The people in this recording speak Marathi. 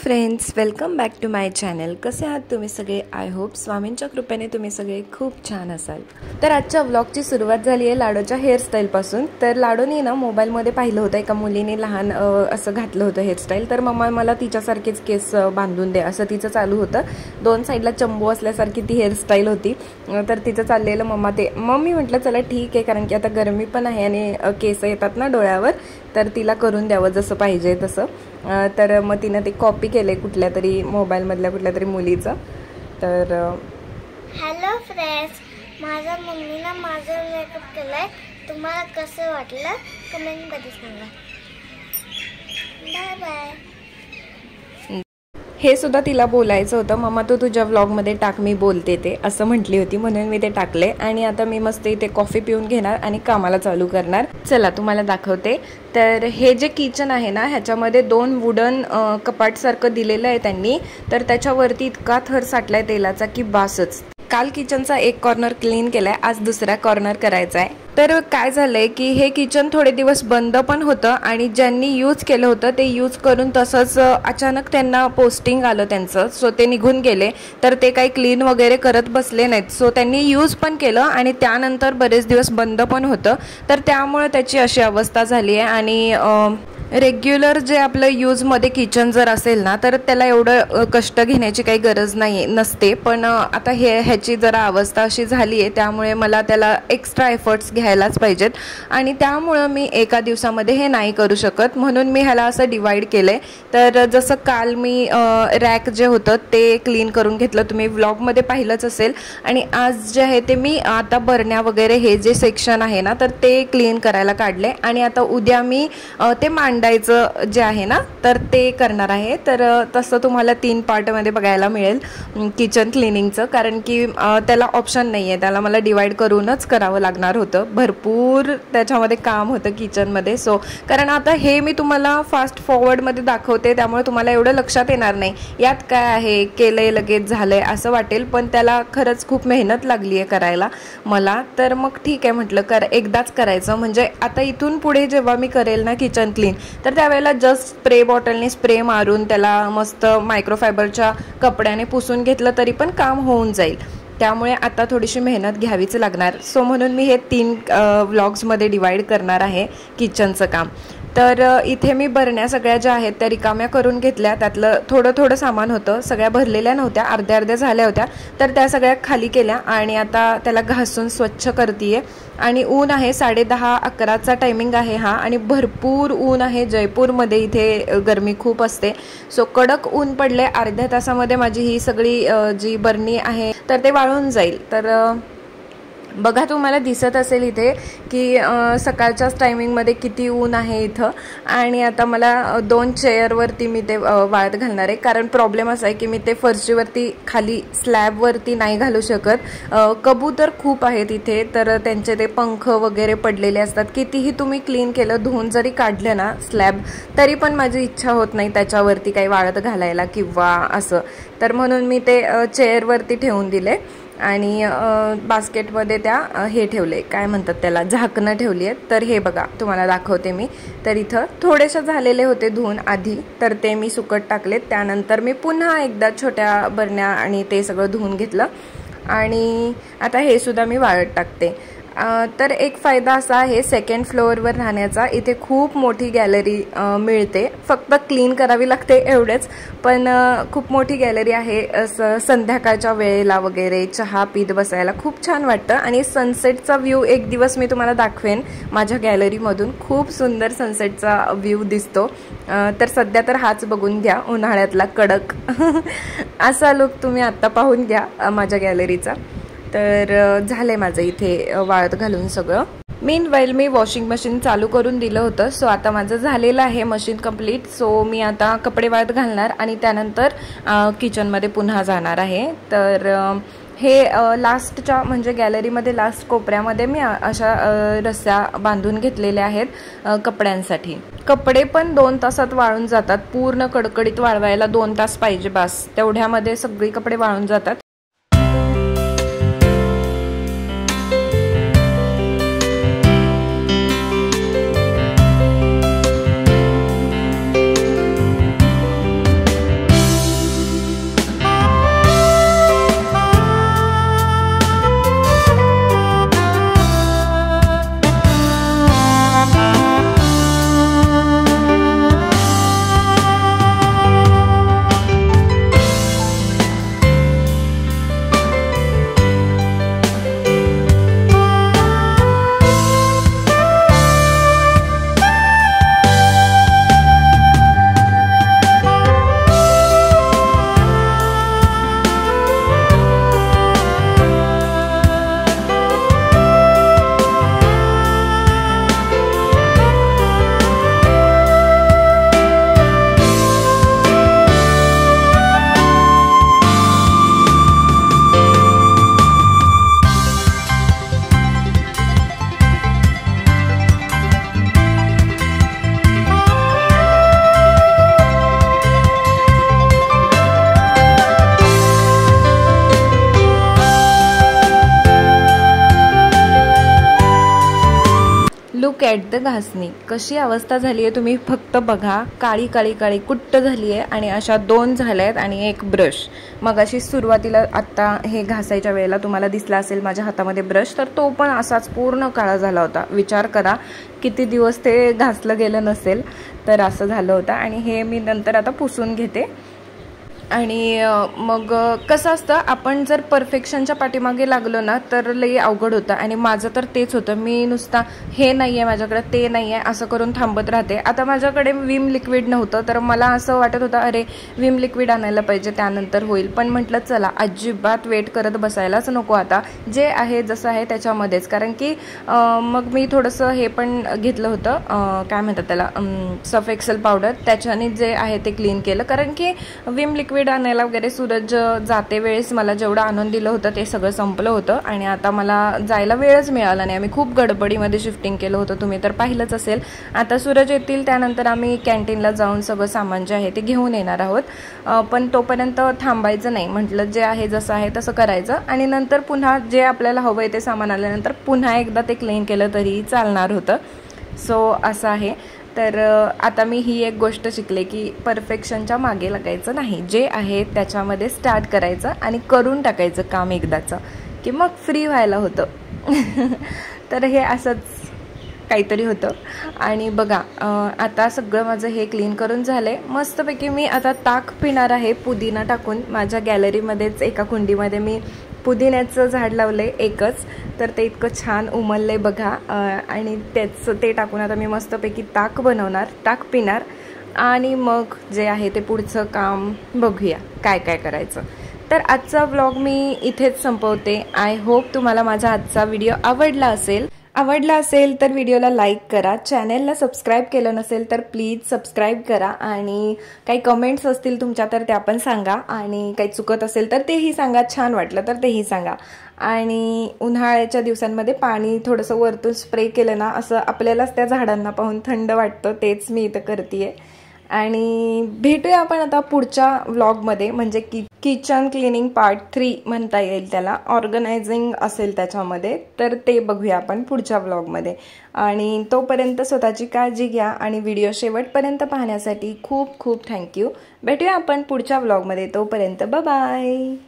Friends, welcome back to my channel. कसे आहात तुम्ही सगळे? आय होप स्वामींच्या कृपेने तुम्ही सगळे खूप छान असाल. तर आजच्या व्लॉगची सुरुवात झाली आहे लाडोच्या हेअरस्टाईलपासून. तर लाडोनी ना मोबाईलमध्ये पाहिलं होतं एका मुलीने लहान असं घातलं होतं हेअरस्टाईल. तर मम्मा मला तिच्यासारखीच केस बांधून दे असं तिचं चालू होतं. दोन साईडला चंबू असल्यासारखी ती हेअरस्टाईल होती. तर तिचं चाललेलं मम्मा ते मम्मी म्हटलं चला ठीक आहे, कारण की आता गरमी पण आहे आणि केस येतात ना डोळ्यावर, तर तिला करून द्यावं जसं पाहिजे तसं. तर मग तिनं ते कॉपी केले कुठल्या तरी मोबाईलमधल्या कुठल्या तरी मुलीचं. तर हॅलो फ्रेंड्स, माझ्या मम्मीनं माझं मेकअप केलाय. तुम्हाला कसं वाटलं कमेंटमध्ये सांगा. Bye bye. हे सुद्धा तिला बोलायचं होतं, मम्मा तू तुझ्या व्लॉगमध्ये टाक, मी बोलते ते असं म्हटली होती, म्हणून मी ते टाकले. आणि आता मी मस्त इथे कॉफी पिऊन घेणार आणि कामाला चालू करणार. चला तुम्हाला दाखवते. तर हे जे किचन आहे ना, ह्याच्यामध्ये दोन वुडन कपाटसारखं दिलेलं आहे त्यांनी. तर त्याच्यावरती इतका थर साठलाय तेलाचा की बासच. काल किचनचा एक कॉर्नर क्लीन केलाय, आज दुसरा कॉर्नर करायचा आहे. तर काय झालंय की हे किचन थोडे दिवस बंद पण होतं आणि ज्यांनी यूज केलं होतं ते यूज करून तसंच अचानक त्यांना पोस्टिंग आलं त्यांचं, सो ते निघून गेले. तर ते काही क्लीन वगैरे करत बसले नाहीत, सो त्यांनी यूज पण केलं आणि त्यानंतर बरेच दिवस बंद पण होतं. तर त्यामुळे त्याची अशी अवस्था झाली आहे. आणि रेग्युलर जे आपलं यूजमध्ये किचन जर असेल ना, तर त्याला एवढं कष्ट घेण्याची काही गरज नसते. पण आता ह्याची जरा अवस्था अशी झाली आहे, त्यामुळे मला त्याला एक्स्ट्रा एफर्ट्स घ्यायलाच पाहिजेत. आणि त्यामुळं मी एका दिवसामध्ये हे नाही करू शकत, म्हणून मी ह्याला असं डिवाईड केलं आहे. तर जसं काल मी रॅक जे होतं ते क्लीन करून घेतलं, तुम्ही व्लॉगमध्ये पाहिलंच असेल. आणि आज जे आहे ते मी आता बरण्या वगैरे हे जे सेक्शन आहे ना, तर ते क्लीन करायला काढले. आणि आता उद्या मी ते मांडायचं जे आहे ना, तर ते करणार आहे. तर तसं तुम्हाला 3 पार्टमध्ये बघायला मिळेल किचन क्लिनिंगचं, कारण की त्याला ऑप्शन नाही आहे, त्याला मला डिवाईड करूनच करावं लागणार होतं. भरपूर त्याच्यामध्ये काम होतं किचनमध्ये. सो कारण आता हे मी तुम्हाला फास्ट फॉरवर्डमध्ये दाखवते, त्यामुळे तुम्हाला एवढं लक्षात येणार नाही यात काय आहे, केलंय लगेच झालंय असं वाटेल. पण त्याला खरंच खूप मेहनत लागली आहे करायला मला. तर मग ठीक आहे म्हटलं एकदाच करायचं, म्हणजे आता इथून पुढे जेव्हा मी करेल ना किचन क्लीन, तर त्यावेळेला जस्ट स्प्रे बॉटलने स्प्रे मारून त्याला मस्त मायक्रोफायबरच्या कपड्याने पुसून घेतलं तरी पण काम होऊन जाईल. त्यामुळे आता थोडीशी मेहनत घ्यावीच लागणार. सो म्हणून मी हे 3 व्लॉग्समध्ये डिवाईड करणार आहे किचनचं काम. तर इथे मी भरण्या सगळ्या ज्या आहेत त्या रिकाम्या करून घेतल्या. त्यातलं थोडं सामान होतं, सगळ्या भरलेल्या नव्हत्या, अर्ध्या झाल्या होत्या. तर त्या सगळ्या खाली केल्या आणि आता त्याला घासून स्वच्छ करते. आणि ऊन आहे, 10:30-11चा टायमिंग आहे हा, आणि भरपूर ऊन आहे. जयपूरमध्ये इथे गरमी खूप असते. सो कडक ऊन पडले. अर्ध्या तासामध्ये माझी ही सगळी जी बरणी आहे तर ते वाळून जाईल. तर बघा तुम्हाला दिसत असेल इथे की सकाळच्याच टायमिंगमध्ये किती ऊन आहे इथं. आणि आता मला 2 चेअरवरती मी ते वाळत घालणार आहे, कारण प्रॉब्लेम असा आहे की मी ते फरशीवरती खाली स्लॅबवरती नाही घालू शकत. कबूतर खूप आहेत इथे, तर त्यांचे ते पंख वगैरे पडलेले असतात. कितीही तुम्ही क्लीन केलं, धुवून जरी काढलं ना स्लॅब, तरी पण माझी इच्छा होत नाही त्याच्यावरती काही वाळत घालायला किंवा असं. तर म्हणून मी ते चेअरवरती ठेवून दिले आणि बास्केटमध्ये त्या हे ठेवले, काय म्हणतात त्याला, झाकणं ठेवली आहेत. तर हे बघा तुम्हाला दाखवते मी. तर इथं थोडेसे झालेले होते धुवून आधी, तर ते मी सुकट टाकलेत. त्यानंतर मी पुन्हा एकदा छोट्या बरण्या आणि ते सगळं धुवून घेतलं आणि आता हे सुद्धा मी वाळत टाकते. तर एक फायदा असा आहे सेकंड फ्लोअरवर राहण्याचा, इथे खूप मोठी गॅलरी मिळते. फक्त क्लीन करावी लागते एवढेच, पण खूप मोठी गॅलरी आहे. संध्याकाळच्या वेळेला वगैरे चहा पीत बसायला खूप छान वाटतं. आणि सनसेटचा व्ह्यू एक दिवस मी तुम्हाला दाखवेन माझ्या गॅलरीमधून. खूप सुंदर सनसेटचा व्ह्यू दिसतो. तर सध्या तर हाच बघून घ्या, उन्हाळ्यातला कडक असा लुक तुम्ही आत्ता पाहून घ्या माझ्या गॅलरीचा. तर झालं आहे माझं इथे वाळत घालून सगळं. मीनवाईल मी वॉशिंग मशीन चालू करून दिलं होतं. सो आता माझं झालेलं आहे मशीन कंप्लीट. सो मी आता कपडे वाळत घालणार आणि त्यानंतर किचनमध्ये पुन्हा जाणार आहे. तर हे लास्टच्या म्हणजे गॅलरीमध्ये लास्ट कोपऱ्यामध्ये मी अशा रस्स्या बांधून घेतलेल्या आहेत कपड्यांसाठी. कपडे पण 2 तासात वाळून जातात. पूर्ण कडकडीत वाळवायला 2 तास पाहिजे बस, तेवढ्यामध्ये सगळी कपडे वाळून जातात. ॲट द घासणी कशी अवस्था झाली आहे तुम्ही फक्त बघा. काळी काळी काळी कुट्ट झाली आहे आणि अशा 2 झाल्या आहेत आणि एक ब्रश. मग अशी सुरुवातीला आत्ता हे घासायच्या वेळेला तुम्हाला दिसला असेल माझ्या हातामध्ये ब्रश, तर तो पण असाच पूर्ण काळा झाला होता. विचार करा किती दिवस ते घासलं गेलं नसेल, तर असं झालं होतं. आणि हे मी नंतर आता पुसून घेते. आणि मग कसं असतं, आपण जर परफेक्शनच्या पाठीमागे लागलो ना तर लई अवघड होतं. आणि माझं तर तेच होतं. मी नुसता हे नाही आहे माझ्याकडे, ते नाही आहे असं करून थांबत राहते. आता माझ्याकडे विम लिक्विड नव्हतं, तर मला असं वाटत होतं अरे विम लिक्विड आणायला पाहिजे, त्यानंतर होईल. पण म्हटलं चला अजिबात वेट करत बसायलाच नको, आता जे आहे जसं आहे त्याच्यामध्येच. कारण की मग मी थोडंसं हे पण घेतलं होतं, काय म्हणतात त्याला, सर्फ एक्सेल पावडर. त्याच्याने जे आहे ते क्लीन केलं. कारण की विम लिक्विड आणायला वगैरे सूरज जाते वेळेस मला जेवढं आणून दिलं होतं ते सगळं संपलं होतं. आणि आता मला जायला वेळच मिळाला नाही. आम्ही खूप गडबडीमध्ये शिफ्टिंग केलं होतं, तुम्ही तर पाहिलंच असेल. आता सूरज येतील त्यानंतर आम्ही कॅन्टीनला जाऊन सगळं सामान जे आहे ते घेऊन येणार आहोत. पण तोपर्यंत थांबायचं नाही, म्हटलं जे आहे जसं आहे तसं करायचं. आणि नंतर पुन्हा जे आपल्याला हवं आहे ते सामान आल्यानंतर पुन्हा एकदा ते क्लीन केलं तरी चालणार होतं. सो असं आहे. तर आता मी ही एक गोष्ट शिकले की परफेक्शनच्या मागे लागायचं नाही, जे आहे त्याच्यामध्ये स्टार्ट करायचं आणि करून टाकायचं काम एकदाचं, की मग फ्री व्हायला होतं. तर हे असंच काहीतरी होतं. आणि बघा आता सगळं माझं हे क्लीन करून झालं आहे. मस्तपैकी मी आता ताक पिणार आहे पुदिना टाकून. माझ्या गॅलरीमध्येच एका कुंडीमध्ये मी पुदिन्याचं झाड लावलं आहे एकच, तर ते इतकं छान उमललं आहे बघा. आणि ते टाकून आता मी मस्तपैकी ताक बनवणार, ताक पिणार. आणि मग जे आहे ते पुढचं काम बघूया काय काय करायचं. तर आजचा व्लॉग मी इथेच संपवते. आय होप तुम्हाला माझा आजचा व्हिडिओ आवडला असेल तर व्हिडिओला लाईक करा. चॅनेलला सबस्क्राईब केलं नसेल तर प्लीज सबस्क्राईब करा. आणि काही कमेंट्स असतील तुमच्या तर त्या पण सांगा. आणि काही चुकत असेल तर तेही सांगा, छान वाटलं तर तेही सांगा. आणि उन्हाळ्याच्या दिवसांमध्ये पाणी थोडंसं वरतून स्प्रे केलं ना, असं आपल्यालाच त्या झाडांना पाहून थंड वाटतं. तेच मी इथं करते. आणि भेटूया आपण आता पुढच्या व्लॉगमध्ये, म्हणजे किचन क्लिनिंग पार्ट 3 म्हणता येईल त्याला. ऑर्गनायझिंग असेल त्याच्यामध्ये, तर ते बघूया आपण पुढच्या व्लॉगमध्ये. आणि तोपर्यंत स्वतःची काळजी घ्या. आणि व्हिडिओ शेवटपर्यंत पाहण्यासाठी खूप खूप थँक्यू. भेटूया आपण पुढच्या व्लॉगमध्ये. तोपर्यंत बाय बाय.